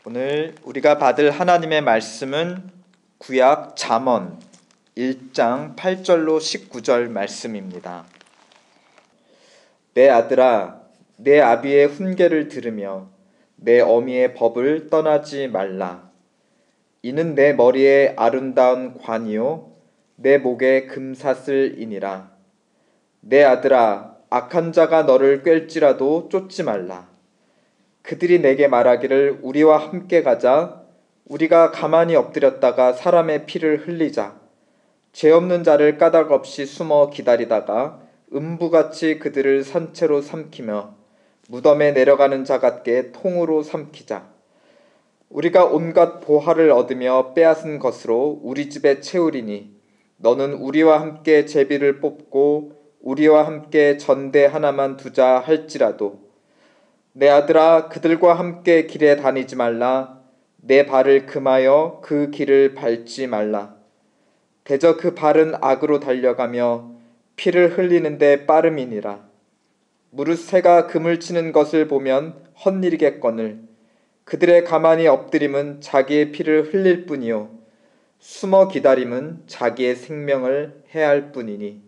오늘 우리가 받을 하나님의 말씀은 구약 잠언 1장 8절로 19절 말씀입니다. 내 아들아, 내 아비의 훈계를 들으며 내 어미의 법을 떠나지 말라. 이는 내 머리에 아름다운 관이요 내 목에 금사슬이니라. 내 아들아, 악한 자가 너를 꿰을지라도 쫓지 말라. 그들이 내게 말하기를 우리와 함께 가자. 우리가 가만히 엎드렸다가 사람의 피를 흘리자. 죄 없는 자를 까닭 없이 숨어 기다리다가 음부같이 그들을 산채로 삼키며 무덤에 내려가는 자 같게 통으로 삼키자. 우리가 온갖 보화를 얻으며 빼앗은 것으로 우리 집에 채우리니 너는 우리와 함께 제비를 뽑고 우리와 함께 전대 하나만 두자 할지라도 내 아들아, 그들과 함께 길에 다니지 말라. 내 발을 금하여 그 길을 밟지 말라. 대저 그 발은 악으로 달려가며 피를 흘리는데 빠름이니라. 무릇 새가 금을 치는 것을 보면 헛일이겠거늘 그들의 가만히 엎드림은 자기의 피를 흘릴 뿐이요 숨어 기다림은 자기의 생명을 해할 뿐이니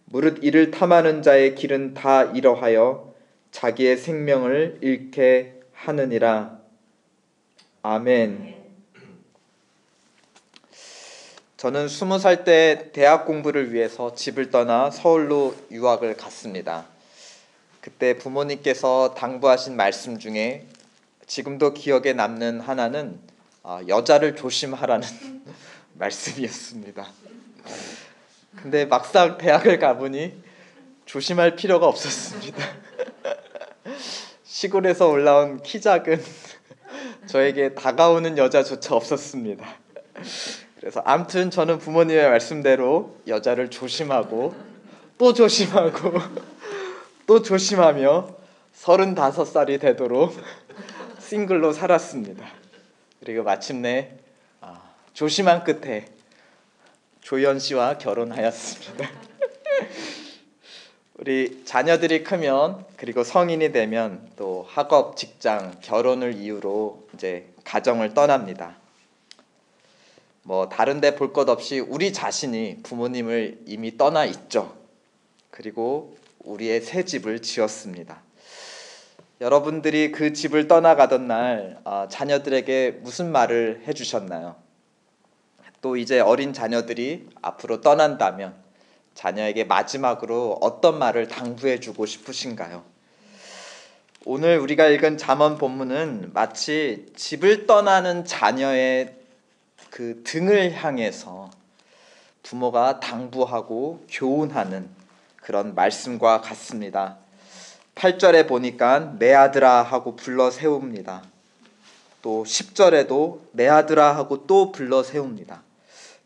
무릇 이를 탐하는 자의 길은 다 이러하여 자기의 생명을 잃게 하느니라. 아멘. 저는 20살 때 대학 공부를 위해서 집을 떠나 서울로 유학을 갔습니다. 그때 부모님께서 당부하신 말씀 중에 지금도 기억에 남는 하나는 여자를 조심하라는 말씀이었습니다. 근데 막상 대학을 가보니 조심할 필요가 없었습니다. 시골에서 올라온 키 작은 저에게 다가오는 여자조차 없었습니다. 그래서 아무튼 저는 부모님의 말씀대로 여자를 조심하고 또 조심하고 또 조심하며 35살이 되도록 싱글로 살았습니다. 그리고 마침내 조심한 끝에 조연 씨와 결혼하였습니다. 우리 자녀들이 크면 그리고 성인이 되면 또 학업, 직장, 결혼을 이유로 이제 가정을 떠납니다. 다른 데 볼 것 없이 우리 자신이 부모님을 이미 떠나 있죠. 그리고 우리의 새 집을 지었습니다. 여러분들이 그 집을 떠나가던 날 자녀들에게 무슨 말을 해주셨나요? 또 이제 어린 자녀들이 앞으로 떠난다면 자녀에게 마지막으로 어떤 말을 당부해주고 싶으신가요? 오늘 우리가 읽은 잠언 본문은 마치 집을 떠나는 자녀의 그 등을 향해서 부모가 당부하고 교훈하는 그런 말씀과 같습니다. 8절에 보니까 내 아들아 하고 불러 세웁니다. 또 10절에도 내 아들아 하고 또 불러 세웁니다.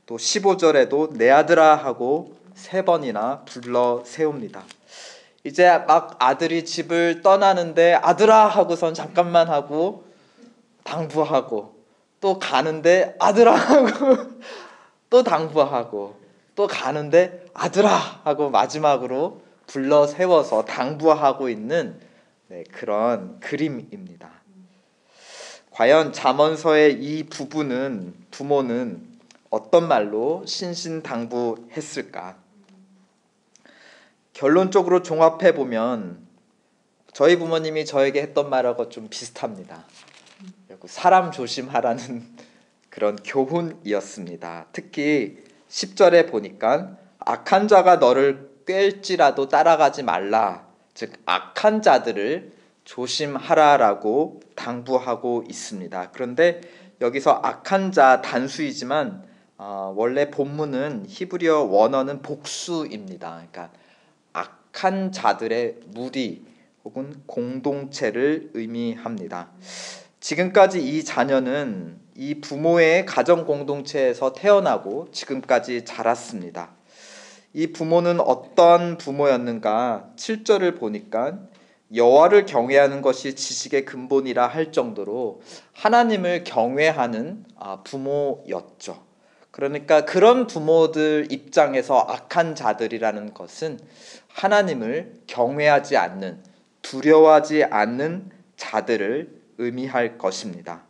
또 15절에도 내 아들아 하고 3번이나 불러 세웁니다. 이제 막 아들이 집을 떠나는데 아들아 하고선 잠깐만 하고 당부하고 또 가는데 아들아 하고 또 당부하고 또 가는데 아들아 하고 마지막으로 불러 세워서 당부하고 있는 그런 그림입니다. 과연 잠언서의 이 부모는 어떤 말로 신신당부했을까? 결론적으로 종합해보면 저희 부모님이 저에게 했던 말하고 좀 비슷합니다. 사람 조심하라는 그런 교훈이었습니다. 특히 10절에 보니까 악한 자가 너를 꿰을지라도 따라가지 말라. 즉 악한 자들을 조심하라라고 당부하고 있습니다. 그런데 여기서 악한 자 단수이지만 원래 본문은 히브리어 원어는 복수입니다. 그러니까 악한 자들의 무리 혹은 공동체를 의미합니다. 지금까지 이 자녀는 이 부모의 가정 공동체에서 태어나고 지금까지 자랐습니다. 이 부모는 어떤 부모였는가? 7절을 보니까 여호와를 경외하는 것이 지식의 근본이라 할 정도로 하나님을 경외하는 부모였죠. 그러니까 그런 부모들 입장에서 악한 자들이라는 것은 하나님을 경외하지 않는, 두려워하지 않는 자들을 의미할 것입니다.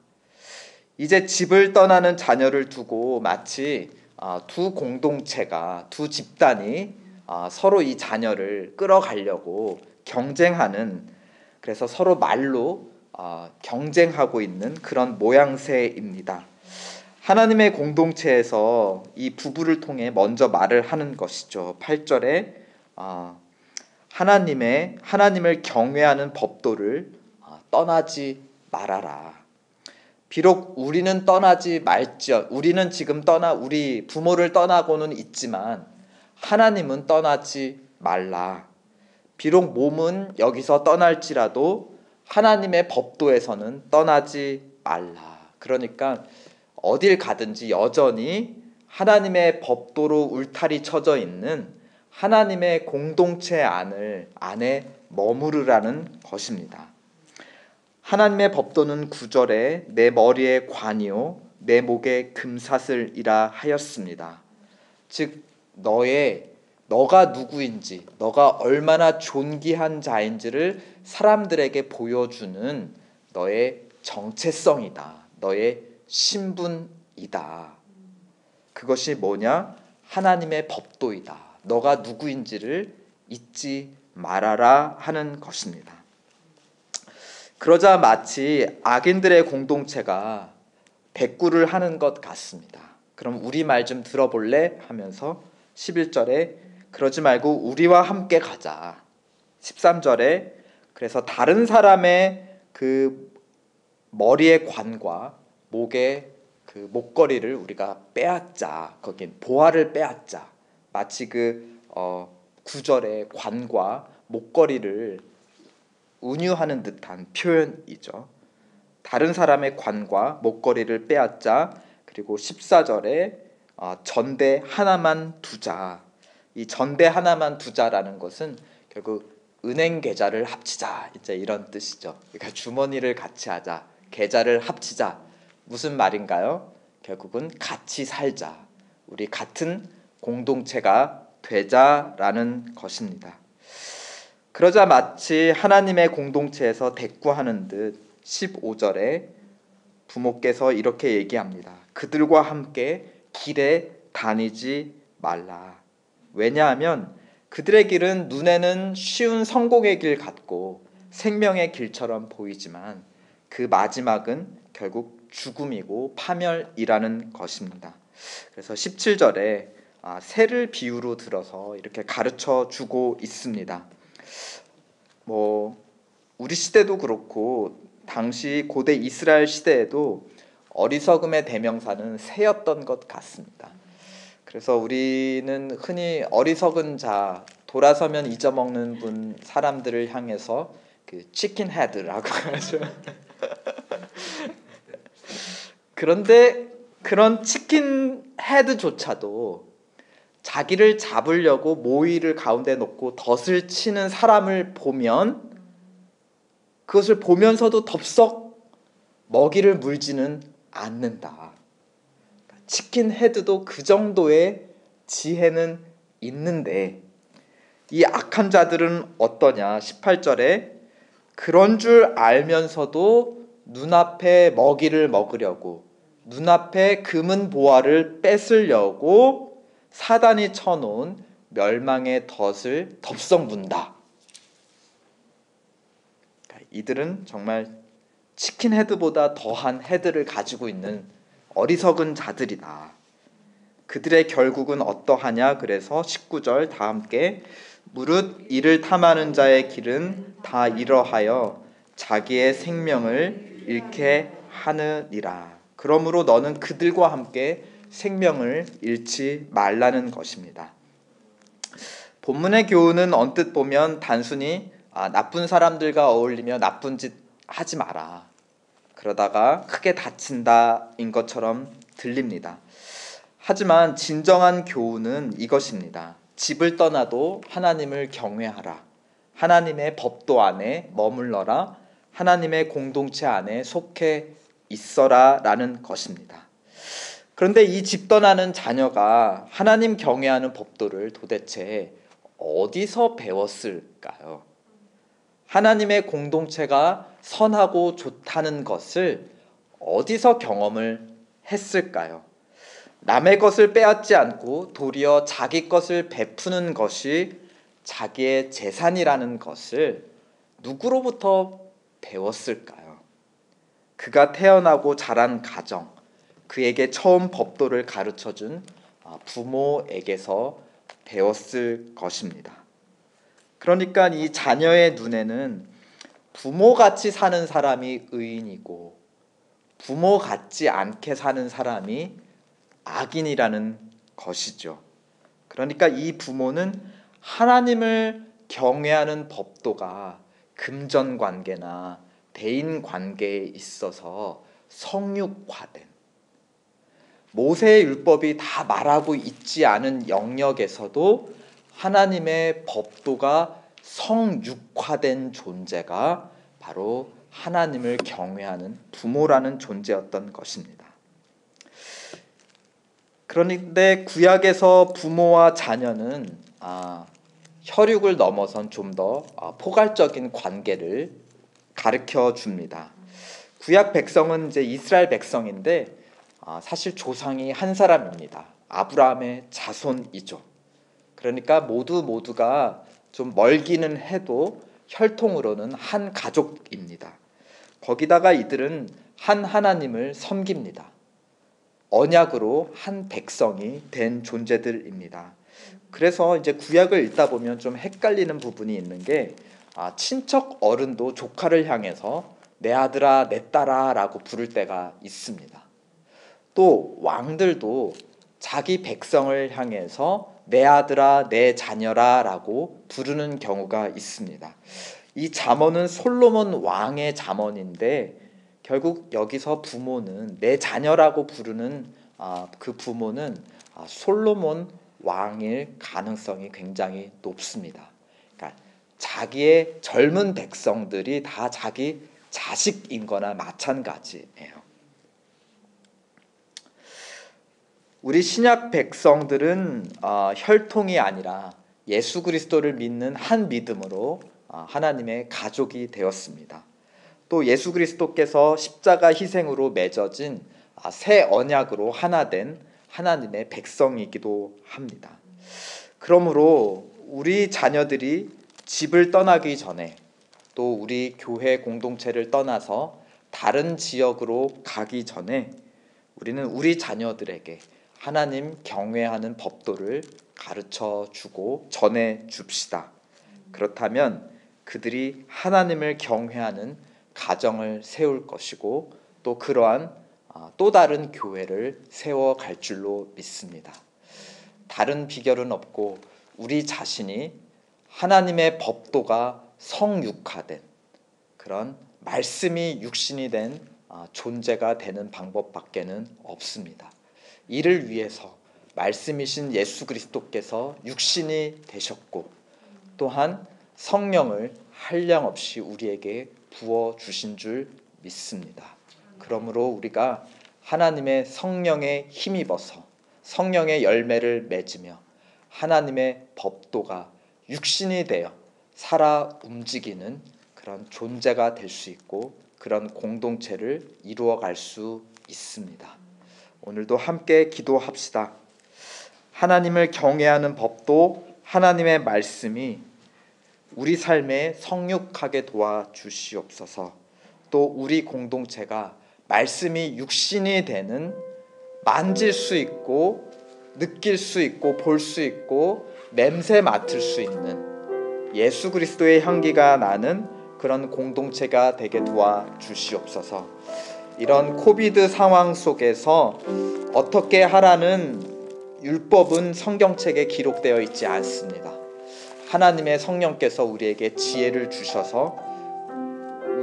이제 집을 떠나는 자녀를 두고 마치 두 공동체가, 두 집단이 서로 이 자녀를 끌어가려고 경쟁하는, 그래서 서로 말로 경쟁하고 있는 그런 모양새입니다. 하나님의 공동체에서 이 부부를 통해 먼저 말을 하는 것이죠. 8절에 하나님을 경외하는 법도를 떠나지 말아라. 비록 우리는 떠나지 말지언, 우리는 지금 우리 부모를 떠나고는 있지만 하나님은 떠나지 말라. 비록 몸은 여기서 떠날지라도 하나님의 법도에서는 떠나지 말라. 그러니까 어딜 가든지 여전히 하나님의 법도로 울타리 쳐져 있는 하나님의 공동체 안에 머무르라는 것입니다. 하나님의 법도는 9절에 내 머리에 관이요 내 목에 금사슬이라 하였습니다. 즉 너가 누구인지, 너가 얼마나 존귀한 자인지를 사람들에게 보여주는 너의 정체성이다. 너의 신분이다. 그것이 뭐냐? 하나님의 법도이다. 너가 누구인지를 잊지 말아라 하는 것입니다. 그러자 마치 악인들의 공동체가 백구를 하는 것 같습니다. 그럼 우리 말 좀 들어볼래? 하면서 11절에 그러지 말고 우리와 함께 가자. 13절에 그래서 다른 사람의 그 머리의 관과 목의 그 목걸이를 우리가 빼앗자. 거긴 보화를 빼앗자. 마치 9절의 관과 목걸이를 운유하는 듯한 표현이죠. 다른 사람의 관과 목걸이를 빼앗자. 그리고 14절에 전대 하나만 두자. 이 전대 하나만 두자라는 것은 결국 은행 계좌를 합치자, 이제 이런 뜻이죠. 그러니까 주머니를 같이 하자, 계좌를 합치자. 무슨 말인가요? 결국은 같이 살자. 우리 같은 공동체가 되자라는 것입니다. 그러자 마치 하나님의 공동체에서 대꾸하는 듯 15절에 부모께서 이렇게 얘기합니다. 그들과 함께 길에 다니지 말라. 왜냐하면 그들의 길은 눈에는 쉬운 성공의 길 같고 생명의 길처럼 보이지만 그 마지막은 결국 죽음이고 파멸이라는 것입니다. 그래서 17절에 새를 비유로 들어서 이렇게 가르쳐 주고 있습니다. 우리 시대도 그렇고 당시 고대 이스라엘 시대에도 어리석음의 대명사는 새였던 것 같습니다. 그래서 우리는 흔히 어리석은 자, 돌아서면 잊어먹는 사람들을 향해서 그 치킨 헤드라고 하죠. 그런데 그런 치킨 헤드조차도 자기를 잡으려고 모이를 가운데 놓고 덫을 치는 사람을 보면 그것을 보면서도 덥석 먹이를 물지는 않는다. 치킨 헤드도 그 정도의 지혜는 있는데 이 악한 자들은 어떠냐? 18절에 그런 줄 알면서도 눈앞에 먹이를 먹으려고, 눈앞에 금은 보화를 뺏으려고 사단이 쳐놓은 멸망의 덫을 덥석 문다. 이들은 정말 치킨 헤드보다 더한 헤드를 가지고 있는 어리석은 자들이다. 그들의 결국은 어떠하냐? 그래서 19절 다 함께 무릇 이를 탐하는 자의 길은 다 이러하여 자기의 생명을 잃게 하느니라. 그러므로 너는 그들과 함께 생명을 잃지 말라는 것입니다. 본문의 교훈은 언뜻 보면 단순히 나쁜 사람들과 어울리며 나쁜 짓 하지 마라. 그러다가 크게 다친다인 것처럼 들립니다. 하지만 진정한 교훈은 이것입니다. 집을 떠나도 하나님을 경외하라. 하나님의 법도 안에 머물러라. 하나님의 공동체 안에 속해 있어라 라는 것입니다. 그런데 이 집 떠나는 자녀가 하나님 경외하는 법도를 도대체 어디서 배웠을까요? 하나님의 공동체가 선하고 좋다는 것을 어디서 경험을 했을까요? 남의 것을 빼앗지 않고 도리어 자기 것을 베푸는 것이 자기의 재산이라는 것을 누구로부터 배웠을까요? 그가 태어나고 자란 가정, 그에게 처음 법도를 가르쳐준 부모에게서 배웠을 것입니다. 그러니까 이 자녀의 눈에는 부모같이 사는 사람이 의인이고 부모 같지 않게 사는 사람이 악인이라는 것이죠. 그러니까 이 부모는 하나님을 경외하는 법도가 금전관계나 대인관계에 있어서 성육화된, 모세의 율법이 다 말하고 있지 않은 영역에서도 하나님의 법도가 성육화된 존재가 바로 하나님을 경외하는 부모라는 존재였던 것입니다. 그런데 구약에서 부모와 자녀는 혈육을 넘어선 좀 더 포괄적인 관계를 가르쳐 줍니다. 구약 백성은 이제 이스라엘 백성인데 사실 조상이 한 사람입니다. 아브라함의 자손이죠. 그러니까 모두가 좀 멀기는 해도 혈통으로는 한 가족입니다. 거기다가 이들은 한 하나님을 섬깁니다. 언약으로 한 백성이 된 존재들입니다. 그래서 이제 구약을 읽다 보면 좀 헷갈리는 부분이 있는 게 친척 어른도 조카를 향해서 내 아들아 내 딸아 라고 부를 때가 있습니다. 또 왕들도 자기 백성을 향해서 내 아들아 내 자녀라 라고 부르는 경우가 있습니다. 이 잠언은 솔로몬 왕의 잠언인데 결국 여기서 부모는 내 자녀라고 부르는 그 부모는 솔로몬 왕일 가능성이 굉장히 높습니다. 그러니까 자기의 젊은 백성들이 다 자기 자식인 거나 마찬가지예요. 우리 신약 백성들은 혈통이 아니라 예수 그리스도를 믿는 한 믿음으로 하나님의 가족이 되었습니다. 또 예수 그리스도께서 십자가 희생으로 맺어진 새 언약으로 하나 된 하나님의 백성이기도 합니다. 그러므로 우리 자녀들이 집을 떠나기 전에 또 우리 교회 공동체를 떠나서 다른 지역으로 가기 전에 우리는 우리 자녀들에게 하나님 경외하는 법도를 가르쳐 주고 전해 줍시다. 그렇다면 그들이 하나님을 경외하는 가정을 세울 것이고 또 그러한 또 다른 교회를 세워갈 줄로 믿습니다. 다른 비결은 없고 우리 자신이 하나님의 법도가 성육화된 그런 말씀이 육신이 된 존재가 되는 방법밖에는 없습니다. 이를 위해서 말씀이신 예수 그리스도께서 육신이 되셨고 또한 성령을 한량없이 우리에게 부어주신 줄 믿습니다. 그러므로 우리가 하나님의 성령에 힘입어서 성령의 열매를 맺으며 하나님의 법도가 육신이 되어 살아 움직이는 그런 존재가 될 수 있고 그런 공동체를 이루어갈 수 있습니다. 오늘도 함께 기도합시다. 하나님을 경외하는 법도 하나님의 말씀이 우리 삶에 성육하게 도와주시옵소서. 또 우리 공동체가 말씀이 육신이 되는 만질 수 있고 느낄 수 있고 볼 수 있고 냄새 맡을 수 있는 예수 그리스도의 향기가 나는 그런 공동체가 되게 도와주시옵소서. 이런 코비드 상황 속에서 어떻게 하라는 율법은 성경책에 기록되어 있지 않습니다. 하나님의 성령께서 우리에게 지혜를 주셔서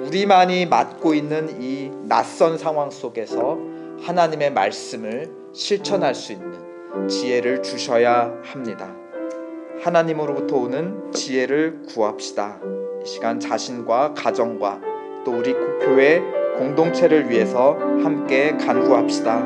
우리만이 맡고 있는 이 낯선 상황 속에서 하나님의 말씀을 실천할 수 있는 지혜를 주셔야 합니다. 하나님으로부터 오는 지혜를 구합시다. 이 시간 자신과 가정과 또 우리 교회 공동체를 위해서 함께 간구합시다.